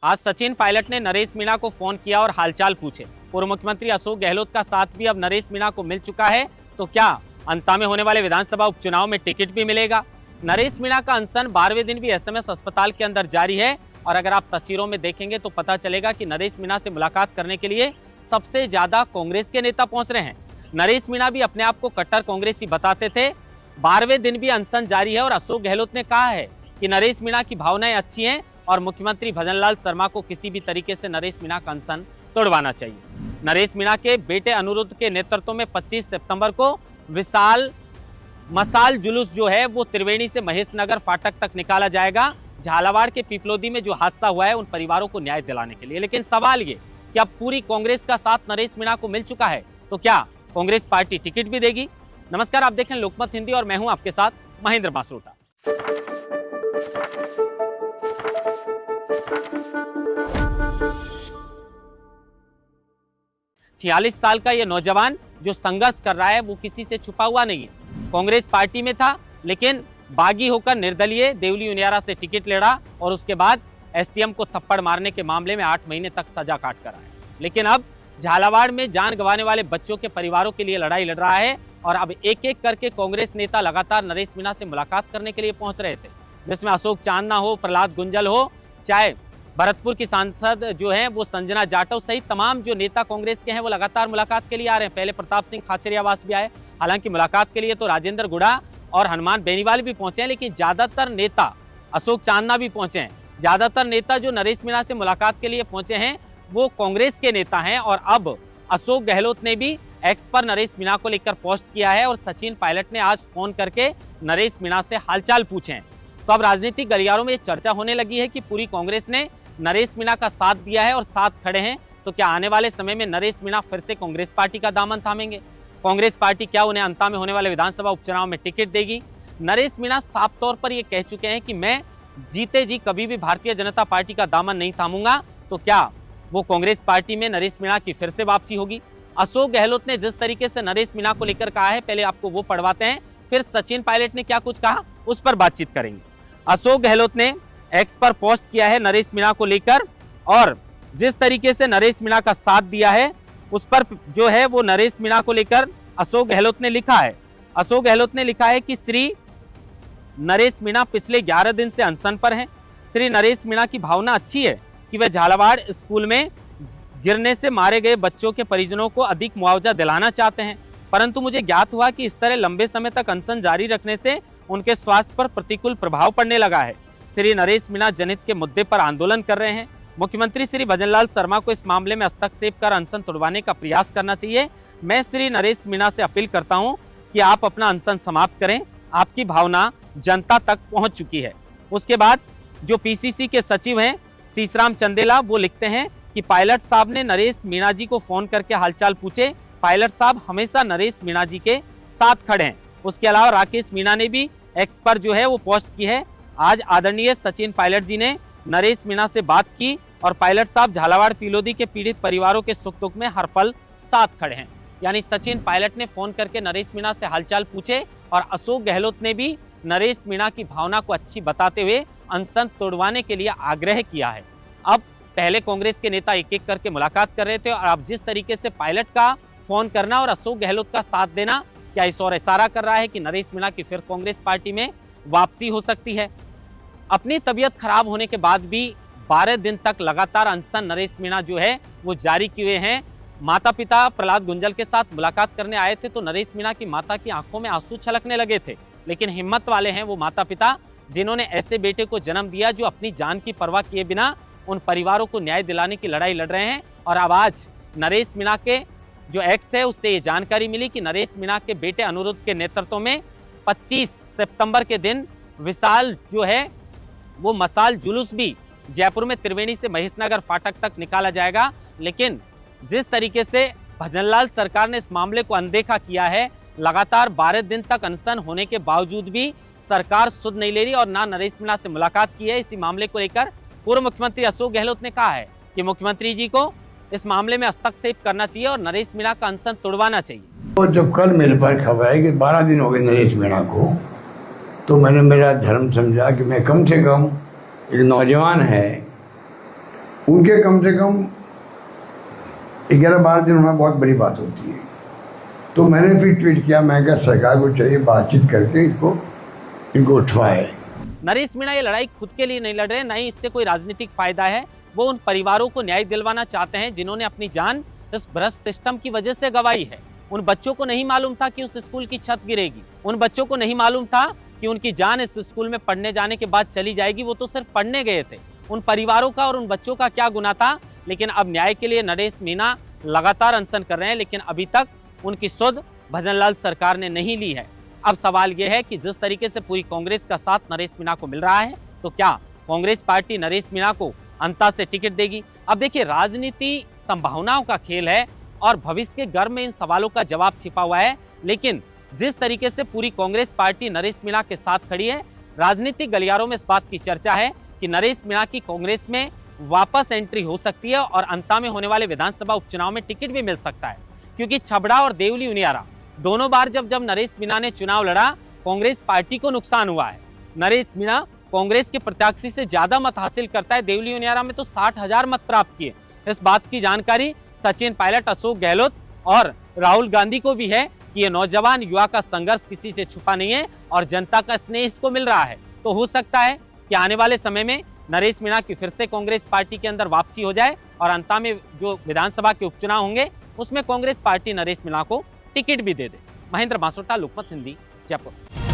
आज सचिन पायलट ने नरेश मीणा को फोन किया और हालचाल पूछे। पूर्व मुख्यमंत्री अशोक गहलोत का साथ भी अब नरेश मीणा को मिल चुका है, तो क्या अंता में होने वाले विधानसभा उपचुनाव में टिकट भी मिलेगा? नरेश मीणा का अनशन 12वें दिन भी एसएमएस अस्पताल के अंदर जारी है और अगर आप तस्वीरों में देखेंगे तो पता चलेगा कि नरेश मीणा से मुलाकात करने के लिए सबसे ज्यादा कांग्रेस के नेता पहुंच रहे हैं। नरेश मीणा भी अपने आप को कट्टर कांग्रेसी बताते थे। 12वें दिन भी अनशन जारी है और अशोक गहलोत ने कहा है कि नरेश मीणा की भावनाएं अच्छी हैं और मुख्यमंत्री भजनलाल शर्मा को किसी भी तरीके से नरेश मीणा का अनशन तोड़वाना चाहिए। नरेश मीणा के बेटे अनिरुद्ध के नेतृत्व में 25 सितंबर को विशाल मसाल जुलूस जो है वो त्रिवेणी से महेशनगर फाटक तक निकाला जाएगा, झालावाड़ के पिपलोदी में जो हादसा हुआ है उन परिवारों को न्याय दिलाने के लिए। लेकिन सवाल ये कि अब पूरी कांग्रेस का साथ नरेश मीणा को मिल चुका है, तो क्या कांग्रेस पार्टी टिकट भी देगी? नमस्कार, आप देखें लोकमत हिंदी और मैं हूं आपके साथ महेंद्र मासरोटा। 46 साल का ये नौजवान जो संघर्ष कर रहा है वो किसी से छुपा हुआ नहीं है। कांग्रेस पार्टी में था लेकिन बागी होकर निर्दलीय देवली उनियारा से टिकट लड़ा और उसके बाद एसटीएम को थप्पड़ मारने के मामले में 8 महीने तक सजा काट कर आया। लेकिन अब झालावाड़ में जान गंवाने वाले बच्चों के परिवारों के लिए लड़ाई लड़ रहा है और अब एक एक करके कांग्रेस नेता लगातार नरेश मीणा से मुलाकात करने के लिए पहुंच रहे थे, जिसमें अशोक चांदना हो, प्रहलाद गुंजल हो, चाहे भरतपुर की सांसद जो है वो संजना जाटव सहित तमाम जो नेता कांग्रेस के हैं वो लगातार मुलाकात के लिए आ रहे हैं। पहले प्रताप सिंह खाचरियावास भी आए, हालांकि मुलाकात के लिए तो राजेंद्र गुड़ा और हनुमान बेनीवाल भी पहुंचे हैं, लेकिन ज्यादातर नेता अशोक चांदना भी पहुंचे हैं। ज्यादातर नेता जो नरेश मीणा से मुलाकात के लिए पहुंचे हैं वो कांग्रेस के नेता हैं और अब अशोक गहलोत ने भी एक्स पर नरेश मीणा को लेकर पोस्ट किया है और सचिन पायलट ने आज फोन करके नरेश मीणा से हालचाल पूछे हैं। तो अब राजनीतिक गलियारों में चर्चा होने लगी है कि पूरी कांग्रेस ने नरेश मीणा का साथ दिया है और साथ खड़े हैं, तो क्या आने वाले समय में नरेश मीणा फिर से कांग्रेस पार्टी का दामन थामेंगे? कांग्रेस पार्टी क्या उन्हें अंता में होने वाले विधानसभा उपचुनाव में टिकट देगी? नरेश मीणा साफ तौर पर यह कह चुके हैं कि मैं जीते जी कभी भी भारतीय जनता पार्टी का दामन नहीं थामूंगा। तो क्या वो कांग्रेस पार्टी में नरेश मीणा की फिर से वापसी होगी? अशोक गहलोत ने जिस तरीके से नरेश मीणा को लेकर कहा है, पहले आपको वो पढ़वाते हैं, फिर सचिन पायलट ने क्या कुछ कहा उस पर बातचीत करेंगे। अशोक गहलोत ने एक्स पर पोस्ट किया है नरेश मीणा को लेकर और जिस तरीके से नरेश मीणा का साथ दिया है उस पर जो है वो नरेश मीणा को लेकर अशोक गहलोत ने लिखा है। अशोक गहलोत ने लिखा है कि श्री नरेश मीणा पिछले 11 दिन से अनशन पर हैं। श्री नरेश मीणा की भावना अच्छी है कि वे झालावाड़ स्कूल में गिरने से मारे गए बच्चों के परिजनों को अधिक मुआवजा दिलाना चाहते हैं, परंतु मुझे ज्ञात हुआ कि इस तरह लंबे समय तक अनशन जारी रखने से उनके स्वास्थ्य पर प्रतिकूल प्रभाव पड़ने लगा है। श्री नरेश मीणा जनहित के मुद्दे पर आंदोलन कर रहे हैं। मुख्यमंत्री श्री भजनलाल शर्मा को इस मामले में हस्तक्षेप कर अनशन तोड़वाने का प्रयास करना चाहिए। मैं श्री नरेश मीणा से अपील करता हूं कि आप अपना अनशन समाप्त करें, आपकी भावना जनता तक पहुंच चुकी है। उसके बाद जो पीसीसी के सचिव हैं शीशराम चंदेला वो लिखते हैं कि पायलट साहब ने नरेश मीणा जी को फोन करके हालचाल पूछे। पायलट साहब हमेशा नरेश मीणा जी के साथ खड़े हैं। उसके अलावा राकेश मीणा ने भी एक्स पर जो है वो पोस्ट की है। आज आदरणीय सचिन पायलट जी ने नरेश मीणा से बात की और पायलट साहब झालावाड़ पिपलोदी के पीड़ित परिवारों के सुख दुख में हर पल साथ खड़े हैं। यानी सचिन पायलट ने फोन करके नरेश मीणा से हालचाल पूछे और अशोक गहलोत ने भी नरेश मीणा की भावना को अच्छी बताते हुए अनशन तोड़वाने के लिए आग्रह किया है। अब पहले कांग्रेस के नेता एक एक करके मुलाकात कर रहे थे और अब जिस तरीके से पायलट का फोन करना और अशोक गहलोत का साथ देना क्या इस और इशारा कर रहा है कि नरेश मीणा की फिर कांग्रेस पार्टी में वापसी हो सकती है? अपनी तबीयत खराब होने के बाद भी 12 दिन तक लगातार अनशन नरेश मीणा जो है वो जारी किए हैं। माता पिता प्रहलाद गुंजल के साथ मुलाकात करने आए थे तो नरेश मीणा की माता की आंखों में आंसू छलकने लगे थे, लेकिन हिम्मत वाले हैं वो माता पिता जिन्होंने ऐसे बेटे को जन्म दिया जो अपनी जान की परवाह किए बिना उन परिवारों को न्याय दिलाने की लड़ाई लड़ रहे हैं। और अब आज नरेश मीणा के जो एक्स है उससे ये जानकारी मिली कि नरेश मीणा के बेटे अनिरुद्ध के नेतृत्व में 25 सितंबर के दिन विशाल जो है वो मसाल जुलूस भी जयपुर में त्रिवेणी से महेशनगर फाटक तक निकाला जाएगा। लेकिन जिस तरीके से भजनलाल सरकार ने इस मामले को अनदेखा किया है, लगातार 12 दिन तक अनशन होने के बावजूद भी सरकार सुध नहीं ले रही और ना नरेश मीणा से मुलाकात की है। इसी मामले को लेकर पूर्व मुख्यमंत्री अशोक गहलोत ने कहा है कि मुख्यमंत्री जी को इस मामले में हस्तक्षेप करना चाहिए और नरेश मीणा का अनशन तोड़वाना चाहिए। तो जब कल मेरे पास खबर आई कि 12 दिन हो गए नरेश मीणा को, तो मैंने मेरा धर्म समझा कि मैं कम से कम एक नौजवान है उनके कम से कम 11-12 दिन होना बहुत बड़ी बात होती है। तो मैंने फिर ट्वीट किया, मैं क्या सरकार को चाहिए बातचीत करके इनको उठवाए। नरेश मीणा ये लड़ाई खुद के लिए नहीं लड़ रहे, न ही इससे कोई राजनीतिक फायदा है। वो उन परिवारों को न्याय दिलवाना चाहते हैं जिन्होंने अपनी जान इस भ्रष्ट सिस्टम की वजह से गंवाई है। उन बच्चों को नहीं मालूम था कि उस स्कूल की छत गिरेगी, उन बच्चों को नहीं मालूम था कि उनकी जान इस स्कूल में पढ़ने जाने के बाद चली जाएगी। वो तो सिर्फ पढ़ने गए थे। उन परिवारों का और उन बच्चों का क्या गुनाह था? लेकिन अब न्याय के लिए नरेश मीणा लगातार अनशन कर रहे हैं, लेकिन अभी तक उनकी सुध भजनलाल सरकार ने नहीं ली है। अब सवाल यह है कि जिस तरीके से पूरी कांग्रेस का साथ नरेश मीणा को मिल रहा है, तो क्या कांग्रेस पार्टी नरेश मीणा को अंता से टिकट देगी? अब देखिए, राजनीति संभावनाओं का खेल है और भविष्य के गर्भ में इन सवालों का जवाब छिपा हुआ है। लेकिन जिस तरीके से पूरी कांग्रेस पार्टी नरेश मीणा के साथ खड़ी है, राजनीतिक गलियारों में इस बात की चर्चा है कि नरेश मीणा की कांग्रेस में वापस एंट्री हो सकती है और अंता में होने वाले विधानसभा उपचुनाव में टिकट भी मिल सकता है। क्योंकि छबड़ा और देवली उनियारा दोनों बार जब नरेश मीणा ने चुनाव लड़ा, कांग्रेस पार्टी को नुकसान हुआ है। नरेश मीणा कांग्रेस के प्रत्याशी से ज्यादा मत हासिल करता है। देवली उनियारा में तो 60,000 मत प्राप्त किए। इस बात की जानकारी सचिन पायलट, अशोक गहलोत और राहुल गांधी को भी है कि ये नौजवान युवा का संघर्ष किसी से छुपा नहीं है और जनता का स्नेह इसको मिल रहा है। तो हो सकता है कि आने वाले समय में नरेश मीणा की फिर से कांग्रेस पार्टी के अंदर वापसी हो जाए और अंत में जो विधानसभा के उपचुनाव होंगे उसमें कांग्रेस पार्टी नरेश मीणा को टिकट भी दे दे। महेंद्र बांसोटा, लोकमत हिंदी, जयपुर।